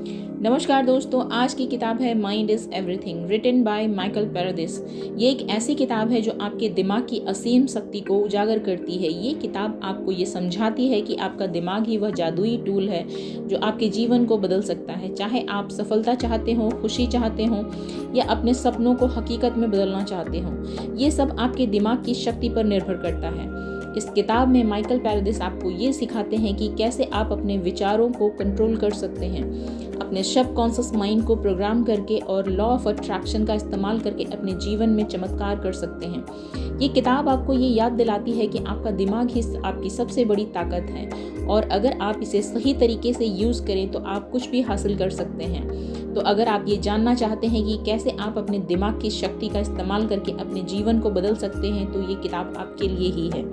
नमस्कार दोस्तों, आज की किताब है mind is everything, written by Michael Paradis. ये एक ऐसी किताब है जो आपके दिमाग की असीम शक्ति को उजागर करती है। ये किताब आपको ये समझाती है कि आपका दिमाग ही वह जादुई टूल है जो आपके जीवन को बदल सकता है। चाहे आप सफलता चाहते हो, खुशी चाहते हो या अपने सपनों को हकीकत में बदलना चाहते हो, ये सब आपके दिमाग की शक्ति पर निर्भर करता है। इस किताब में माइकल पैरादिस आपको ये सिखाते हैं कि कैसे आप अपने विचारों को कंट्रोल कर सकते हैं, अपने सबकॉन्शियस माइंड को प्रोग्राम करके और लॉ ऑफ अट्रैक्शन का इस्तेमाल करके अपने जीवन में चमत्कार कर सकते हैं। ये किताब आपको ये याद दिलाती है कि आपका दिमाग ही आपकी सबसे बड़ी ताकत है और अगर आप इसे सही तरीके से यूज़ करें तो आप कुछ भी हासिल कर सकते हैं। तो अगर आप ये जानना चाहते हैं कि कैसे आप अपने दिमाग की शक्ति का इस्तेमाल करके अपने जीवन को बदल सकते हैं, तो ये किताब आपके लिए ही है।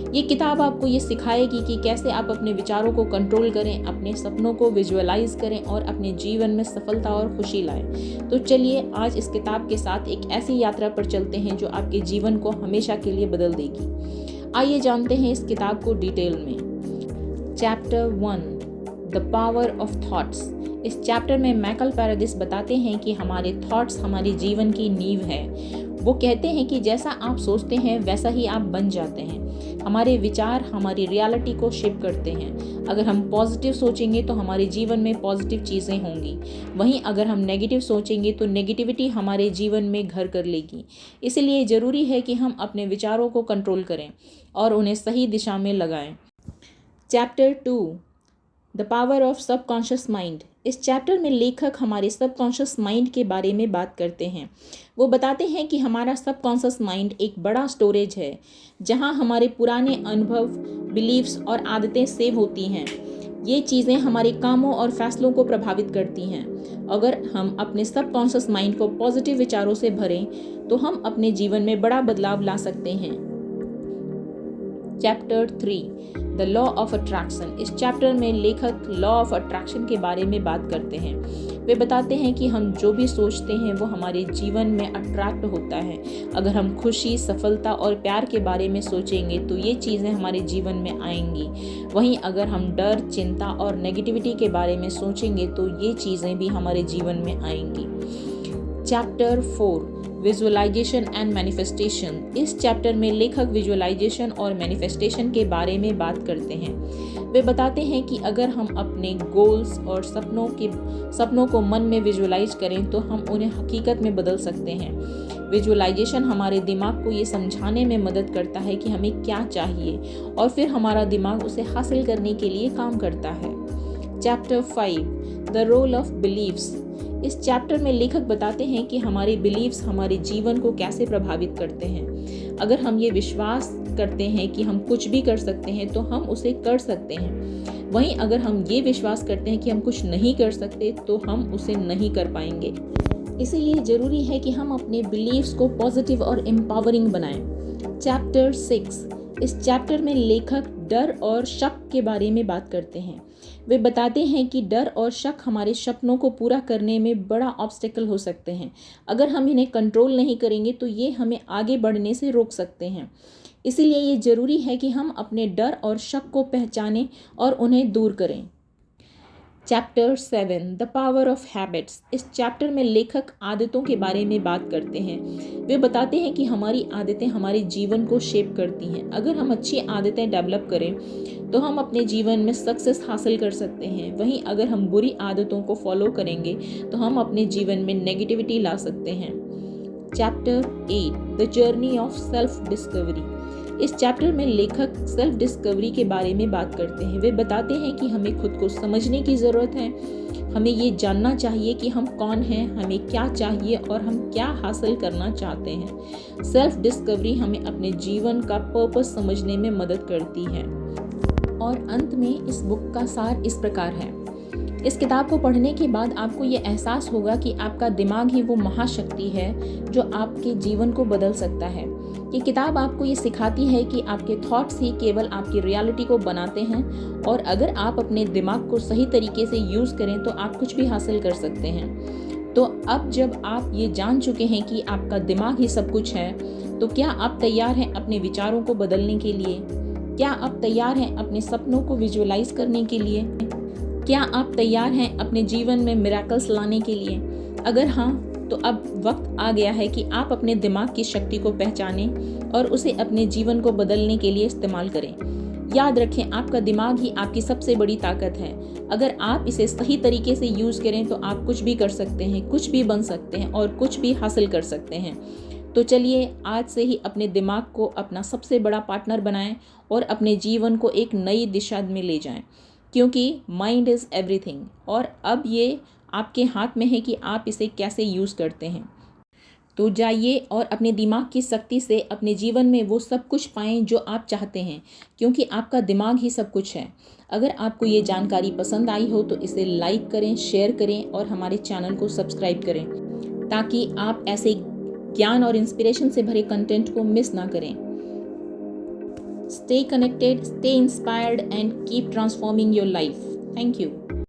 ये किताब आपको ये सिखाएगी कि कैसे आप अपने विचारों को कंट्रोल करें, अपने सपनों को विजुअलाइज करें और अपने जीवन में सफलता और खुशी लाएं। तो चलिए आज इस किताब के साथ एक ऐसी यात्रा पर चलते हैं जो आपके जीवन को हमेशा के लिए बदल देगी। आइए जानते हैं इस किताब को डिटेल में। Chapter 1, the power of thoughts. इस चैप्टर में माइकल पैरादिस बताते हैं कि हमारे थॉट्स हमारे जीवन की नींव है। वो कहते हैं कि जैसा आप सोचते हैं वैसा ही आप बन जाते हैं। हमारे विचार हमारी रियलिटी को शेप करते हैं। अगर हम पॉजिटिव सोचेंगे तो हमारे जीवन में पॉजिटिव चीज़ें होंगी, वहीं अगर हम नेगेटिव सोचेंगे तो नेगेटिविटी हमारे जीवन में घर कर लेगी। इसलिए ज़रूरी है कि हम अपने विचारों को कंट्रोल करें और उन्हें सही दिशा में लगाएं। Chapter 2, the power of subconscious mind. इस चैप्टर में लेखक हमारे सबकॉन्शियस माइंड के बारे में बात करते हैं। वो बताते हैं कि हमारा सबकॉन्शियस माइंड एक बड़ा स्टोरेज है जहां हमारे पुराने अनुभव, बिलीव्स और आदतें सेव होती हैं। ये चीज़ें हमारे कामों और फैसलों को प्रभावित करती हैं। अगर हम अपने सबकॉन्शियस माइंड को पॉजिटिव विचारों से भरें तो हम अपने जीवन में बड़ा बदलाव ला सकते हैं। Chapter 3, the law of attraction. इस चैप्टर में लेखक लॉ ऑफ अट्रैक्शन के बारे में बात करते हैं। वे बताते हैं कि हम जो भी सोचते हैं वो हमारे जीवन में अट्रैक्ट होता है। अगर हम खुशी, सफलता और प्यार के बारे में सोचेंगे तो ये चीज़ें हमारे जीवन में आएंगी। वहीं अगर हम डर, चिंता और नेगेटिविटी के बारे में सोचेंगे तो ये चीज़ें भी हमारे जीवन में आएंगी। Chapter 4, visualisation and manifestation. इस चैप्टर में लेखक विजुअलाइजेशन और मैनिफेस्टेशन के बारे में बात करते हैं। वे बताते हैं कि अगर हम अपने गोल्स और सपनों को मन में विजुअलाइज करें तो हम उन्हें हकीकत में बदल सकते हैं। विजुअलाइजेशन हमारे दिमाग को ये समझाने में मदद करता है कि हमें क्या चाहिए और फिर हमारा दिमाग उसे हासिल करने के लिए काम करता है। Chapter 5, the role of beliefs. इस चैप्टर में लेखक बताते हैं कि हमारे बिलीव्स हमारे जीवन को कैसे प्रभावित करते हैं। अगर हम ये विश्वास करते हैं कि हम कुछ भी कर सकते हैं तो हम उसे कर सकते हैं। वहीं अगर हम ये विश्वास करते हैं कि हम कुछ नहीं कर सकते तो हम उसे नहीं कर पाएंगे। इसीलिए ज़रूरी है कि हम अपने बिलीव्स को पॉजिटिव और एम्पावरिंग बनाएं। चैप्टर 6, इस चैप्टर में लेखक डर और शक के बारे में बात करते हैं। वे बताते हैं कि डर और शक हमारे सपनों को पूरा करने में बड़ा ऑब्स्टेकल हो सकते हैं। अगर हम इन्हें कंट्रोल नहीं करेंगे तो ये हमें आगे बढ़ने से रोक सकते हैं। इसीलिए ये ज़रूरी है कि हम अपने डर और शक को पहचानें और उन्हें दूर करें। Chapter 7, the power of habits. इस चैप्टर में लेखक आदतों के बारे में बात करते हैं। वे बताते हैं कि हमारी आदतें हमारे जीवन को शेप करती हैं। अगर हम अच्छी आदतें डेवलप करें तो हम अपने जीवन में सक्सेस हासिल कर सकते हैं। वहीं अगर हम बुरी आदतों को फॉलो करेंगे तो हम अपने जीवन में नेगेटिविटी ला सकते हैं। Chapter 8, the journey of self discovery. इस चैप्टर में लेखक सेल्फ डिस्कवरी के बारे में बात करते हैं। वे बताते हैं कि हमें खुद को समझने की ज़रूरत है। हमें ये जानना चाहिए कि हम कौन हैं, हमें क्या चाहिए और हम क्या हासिल करना चाहते हैं। सेल्फ डिस्कवरी हमें अपने जीवन का पर्पस समझने में मदद करती है। और अंत में इस बुक का सार इस प्रकार है। इस किताब को पढ़ने के बाद आपको ये एहसास होगा कि आपका दिमाग ही वो महाशक्ति है जो आपके जीवन को बदल सकता है। ये किताब आपको ये सिखाती है कि आपके थॉट्स ही केवल आपकी रियलिटी को बनाते हैं और अगर आप अपने दिमाग को सही तरीके से यूज़ करें तो आप कुछ भी हासिल कर सकते हैं। तो अब जब आप ये जान चुके हैं कि आपका दिमाग ही सब कुछ है, तो क्या आप तैयार हैं अपने विचारों को बदलने के लिए? क्या आप तैयार हैं अपने सपनों को विजुअलाइज करने के लिए? क्या आप तैयार हैं अपने जीवन में मिरेकल्स लाने के लिए? अगर हाँ, तो अब वक्त आ गया है कि आप अपने दिमाग की शक्ति को पहचानें और उसे अपने जीवन को बदलने के लिए इस्तेमाल करें। याद रखें, आपका दिमाग ही आपकी सबसे बड़ी ताकत है। अगर आप इसे सही तरीके से यूज़ करें तो आप कुछ भी कर सकते हैं, कुछ भी बन सकते हैं और कुछ भी हासिल कर सकते हैं। तो चलिए आज से ही अपने दिमाग को अपना सबसे बड़ा पार्टनर बनाएं और अपने जीवन को एक नई दिशा में ले जाएं, क्योंकि माइंड इज़ एवरीथिंग और अब ये आपके हाथ में है कि आप इसे कैसे यूज़ करते हैं। तो जाइए और अपने दिमाग की शक्ति से अपने जीवन में वो सब कुछ पाएं जो आप चाहते हैं, क्योंकि आपका दिमाग ही सब कुछ है। अगर आपको ये जानकारी पसंद आई हो तो इसे लाइक करें, शेयर करें और हमारे चैनल को सब्सक्राइब करें, ताकि आप ऐसे ज्ञान और इंस्पिरेशन से भरे कंटेंट को मिस ना करें। Stay connected, stay inspired and keep transforming your life. Thank you.